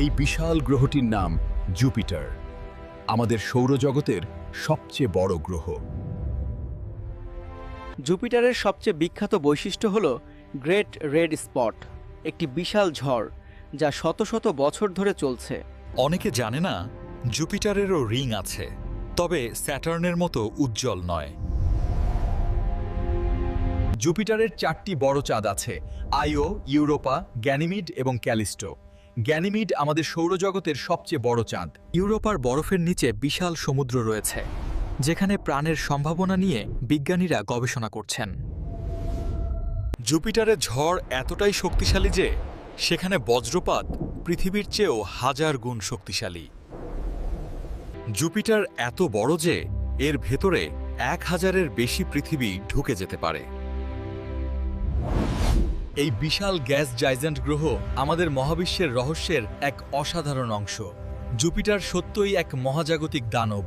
এই বিশাল গ্রহটির নাম জুপিটার, আমাদের সৌরজগতের সবচেয়ে বড় গ্রহ। জুপিটারের সবচেয়ে বিখ্যাত বৈশিষ্ট্য হল গ্রেট রেড স্পট, একটি বিশাল ঝড় যা শত শত বছর ধরে চলছে। অনেকে জানে না জুপিটারেরও রিং আছে, তবে স্যাটার্নের মতো উজ্জ্বল নয়। জুপিটারের 4টি বড় চাঁদ আছে: আইও, ইউরোপা, গ্যানিমিড এবং ক্যালিস্টো। গ্যানিমিড আমাদের সৌরজগতের সবচেয়ে বড় চাঁদ। ইউরোপার বরফের নিচে বিশাল সমুদ্র রয়েছে, যেখানে প্রাণের সম্ভাবনা নিয়ে বিজ্ঞানীরা গবেষণা করছেন। জুপিটারের ঝড় এতটাই শক্তিশালী যে সেখানে বজ্রপাত পৃথিবীর চেয়েও 1000 গুণ শক্তিশালী। জুপিটার এত বড় যে এর ভেতরে 1000-এর বেশি পৃথিবী ঢুকে যেতে পারে। এই বিশাল গ্যাস জাইজেন্ট গ্রহ আমাদের মহাবিশ্বের রহস্যের এক অসাধারণ অংশ। জুপিটার সত্যই এক মহাজাগতিক দানব।